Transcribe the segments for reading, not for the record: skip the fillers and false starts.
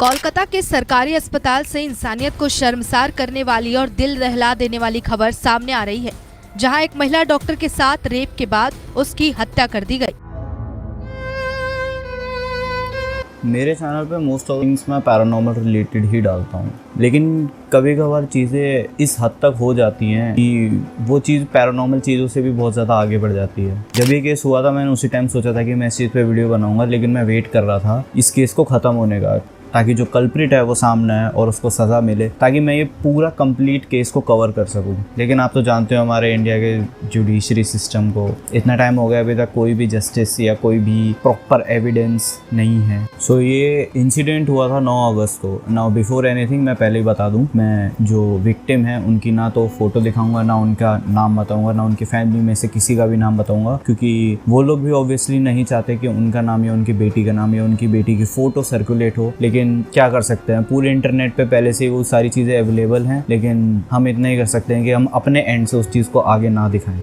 कोलकाता के सरकारी अस्पताल से इंसानियत को शर्मसार करने वाली और दिल दहला देने वाली खबर सामने आ रही है, जहां एक महिला डॉक्टर के साथ रेप के बाद उसकी हत्या कर दी गई। मेरे चैनल पे मोस्ट ऑफ थिंग्स मैं पैरानॉर्मल रिलेटेड ही डालता हूँ, लेकिन कभी कभार चीज़ें इस हद तक हो जाती हैं कि वो चीज़ पैरानॉर्मल चीज़ों से भी बहुत ज़्यादा आगे बढ़ जाती है। जब ये केस हुआ था मैंने उसी टाइम सोचा था कि मैं इस चीज़ पे वीडियो बनाऊंगा, लेकिन मैं वेट कर रहा था इस केस को ख़त्म होने का, ताकि जो कल्प्रिट है वो सामने आए और उसको सज़ा मिले, ताकि मैं ये पूरा कंप्लीट केस को कवर कर सकूं। लेकिन आप तो जानते हो हमारे इंडिया के जुडिशरी सिस्टम को, इतना टाइम हो गया अभी तक कोई भी जस्टिस या कोई भी प्रॉपर एविडेंस नहीं है। सो ये इंसिडेंट हुआ था 9 अगस्त को। नाउ बिफोर एनीथिंग मैं पहले ही बता दूं, मैं जो विक्टिम है उनकी ना तो फ़ोटो दिखाऊंगा, ना उनका नाम बताऊँगा, ना उनकी फैमिली में से किसी का भी नाम बताऊँगा, क्योंकि वो लोग भी ऑब्वियसली नहीं चाहते कि उनका नाम या उनकी बेटी का नाम या उनकी बेटी की फ़ोटो सर्कुलेट हो। लेकिन क्या कर सकते हैं, पूरे इंटरनेट पे पहले से ही वो सारी चीज़ें अवेलेबल हैं, लेकिन हम इतना ही कर सकते हैं कि हम अपने एंड से उस चीज़ को आगे ना दिखाएं।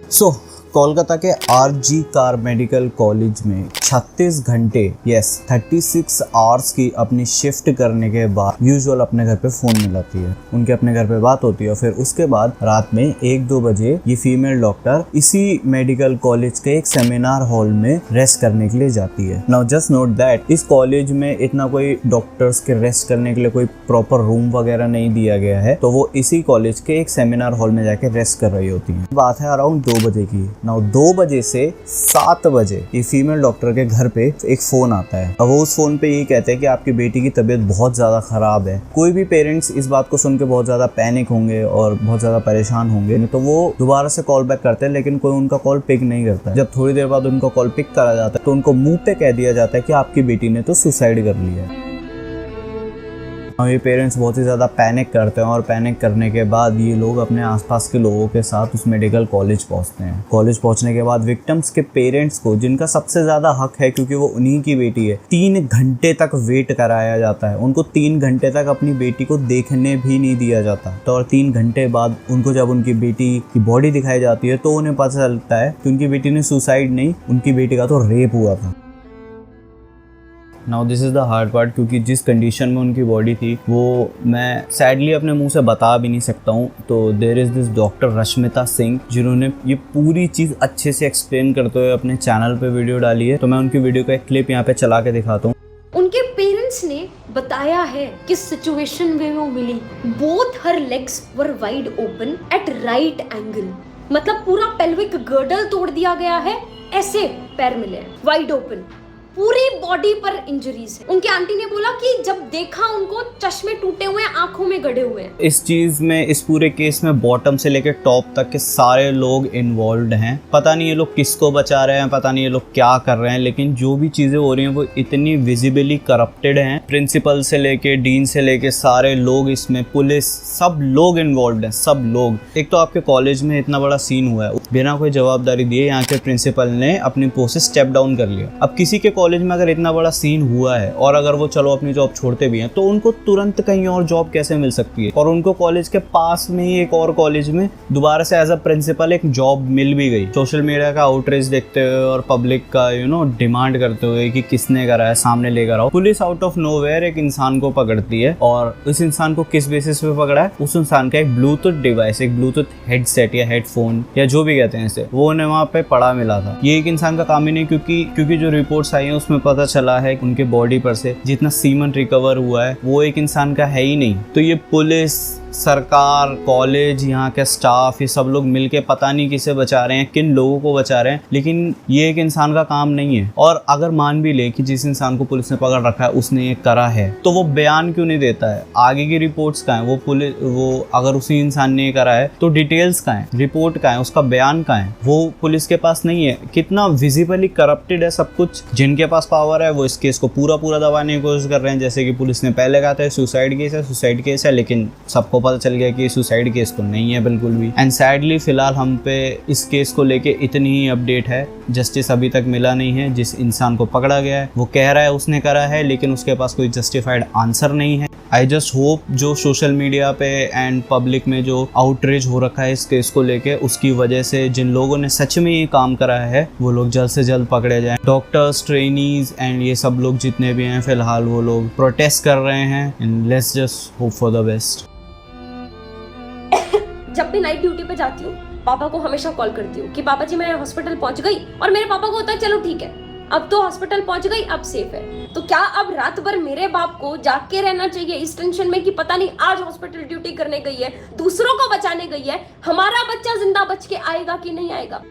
कोलकाता के आरजी कार मेडिकल कॉलेज में 36 घंटे 36 आवर्स की अपनी शिफ्ट करने के बाद यूजुअल अपने घर पे फ़ोन मिलाती है, उनके अपने घर पे बात होती है, और फिर उसके बाद रात में 1-2 बजे ये फीमेल डॉक्टर इसी मेडिकल कॉलेज के एक सेमिनार हॉल में रेस्ट करने के लिए जाती है। नाउ जस्ट नोट दैट इस कॉलेज में इतना कोई डॉक्टर्स के रेस्ट करने के लिए कोई प्रॉपर रूम वगैरह नहीं दिया गया है, तो वो इसी कॉलेज के एक सेमिनार हॉल में जाके रेस्ट कर रही होती है। बात है अराउंड 2 बजे की। नाउ 2 बजे से 7 बजे ये फीमेल डॉक्टर के घर पे एक फ़ोन आता है। अब वो उस फ़ोन पे ये कहते हैं कि आपकी बेटी की तबीयत बहुत ज़्यादा ख़राब है। कोई भी पेरेंट्स इस बात को सुन के बहुत ज़्यादा पैनिक होंगे और बहुत ज़्यादा परेशान होंगे, तो वो दोबारा से कॉल बैक करते हैं, लेकिन कोई उनका कॉल पिक नहीं करता है। जब थोड़ी देर बाद उनका कॉल पिक करा जाता है तो उनको मुँह पे कह दिया जाता है कि आपकी बेटी ने तो सुसाइड कर लिया है। और ये पेरेंट्स बहुत ही ज़्यादा पैनिक करते हैं, और पैनिक करने के बाद ये लोग अपने आसपास के लोगों के साथ उस मेडिकल कॉलेज पहुंचते हैं। कॉलेज पहुंचने के बाद विक्टिम्स के पेरेंट्स को, जिनका सबसे ज़्यादा हक है क्योंकि वो उन्हीं की बेटी है, 3 घंटे तक वेट कराया जाता है। उनको 3 घंटे तक अपनी बेटी को देखने भी नहीं दिया जाता। तो और 3 घंटे बाद उनको जब उनकी बेटी की बॉडी दिखाई जाती है तो उन्हें पता चलता है कि उनकी बेटी ने सुसाइड नहीं, उनकी बेटी का तो रेप हुआ था। Now this is the hard part, क्योंकि जिस कंडीशन में उनकी बॉडी थी वो मैं सैडली अपने मुंह से बता भी नहीं सकता हूँ। तो there is this doctor Rashmita Singh, जिन्होंने ये पूरी चीज़ अच्छे से एक्सप्लेन करते हुए अपने चैनल पे वीडियो डाली है। तो मैं उनकी वीडियो का एक क्लिप यहाँ पे चला के दिखाता हूँ। उनके पेरेंट्स ने बताया है किस सिचुएशन में वो मिली। Both her legs were wide open at right angle, मतलब पूरा पेल्विक गर्डल तोड़ दिया गया है, ऐसे पैर मिले वाइड ओपन, पूरी बॉडी पर इंजरीज है। उनकी आंटी ने बोला कि जब देखा उनको चश्मे टूटे हुए हैं, आंखों में गड़े हुए हैं। इस चीज में, इस पूरे केस में बॉटम से लेकर टॉप तक के सारे लोग इन्वॉल्व हैं। पता नहीं ये लोग किसको बचा रहे हैं, पता नहीं ये लोग क्या कर रहे हैं, लेकिन जो भी चीजें हो रही हैं वो इतनी विजिबली करप्टेड हैं। प्रिंसिपल से लेके डीन से लेके सारे लोग इसमें, पुलिस, सब लोग इन्वॉल्व हैं, सब लोग। एक तो आपके कॉलेज में इतना बड़ा सीन हुआ है, बिना कोई जवाबदारी दिए यहाँ के प्रिंसिपल ने अपनी पोस्ट से स्टेप डाउन कर लिया। अब किसी के कॉलेज में अगर इतना बड़ा सीन हुआ है और अगर वो चलो अपनी जॉब छोड़ते भी हैं, तो उनको तुरंत कहीं और जॉब कैसे मिल सकती है? और उनको कॉलेज के पास में ही एक और कॉलेज में दोबारा से एज अ प्रिंसिपल एक जॉब मिल भी गई। सोशल मीडिया का आउटरीच देखते हुए और पब्लिक का डिमांड करते हुए कि किसने करा है, सामने लेकर आओ, पुलिस आउट ऑफ नोवेयर एक इंसान को पकड़ती है। और उस इंसान को किस बेसिस पे पकड़ा है? उस इंसान का एक ब्लूटूथ डिवाइस, एक ब्लूटूथ हेडसेट या हेडफोन या जो भी कहते हैं इसे, वो उन्हें वहाँ पे पड़ा मिला था। ये एक इंसान का काम ही नहीं, क्योंकि जो रिपोर्ट्स आई हैं उसमें पता चला है कि उनके बॉडी पर से जितना सीमन रिकवर हुआ है वो एक इंसान का है ही नहीं। तो ये पुलिस, सरकार, कॉलेज, यहाँ के स्टाफ, ये सब लोग मिलके पता नहीं किसे बचा रहे हैं, किन लोगों को बचा रहे हैं, लेकिन ये एक इंसान का काम नहीं है। और अगर मान भी ले कि जिस इंसान को पुलिस ने पकड़ रखा है उसने ये करा है, तो वो बयान क्यों नहीं देता है? आगे की रिपोर्ट्स कहाँ है? वो अगर उसी इंसान ने ये करा है तो डिटेल्स कहाँ है, रिपोर्ट कहाँ है, उसका बयान कहाँ है? वो पुलिस के पास नहीं है। कितना विजिबली करप्टेड है सब कुछ। जिनके पास पावर है वो इस केस को पूरा दबाने की कोशिश कर रहे हैं। जैसे कि पुलिस ने पहले कहा था सुसाइड केस है, लेकिन सबको को पता चल गया कि सुसाइड केस तो नहीं है बिल्कुल भी। एंड सैडली फिलहाल हम पे इस केस को लेके इतनी ही अपडेट है, जस्टिस अभी तक मिला नहीं है। जिस इंसान को पकड़ा गया है वो कह रहा है उसने करा है, लेकिन उसके पास कोई जस्टिफाइड आंसर नहीं है। आई जस्ट होप जो सोशल मीडिया पे एंड पब्लिक में जो आउटरीच हो रखा है इस केस को लेके, उसकी वजह से जिन लोगों ने सच में ये काम करा है वो लोग जल्द से जल्द पकड़े जाएं। डॉक्टर्स, ट्रेनीज एंड ये सब लोग जितने भी हैं फिलहाल वो लोग प्रोटेस्ट कर रहे हैं। And let's just hope for the best. जब भी नाइट ड्यूटी पे जाती हूँ पापा को हमेशा कॉल करती हूँ कि पापा जी मैं हॉस्पिटल पहुंच गई, और मेरे पापा को होता है चलो ठीक है अब तो हॉस्पिटल पहुंच गई, अब सेफ है। तो क्या अब रात भर मेरे बाप को जाग के रहना चाहिए इस टेंशन में कि पता नहीं आज हॉस्पिटल ड्यूटी करने गई है, दूसरों को बचाने गई है, हमारा बच्चा जिंदा बच के आएगा कि नहीं आएगा।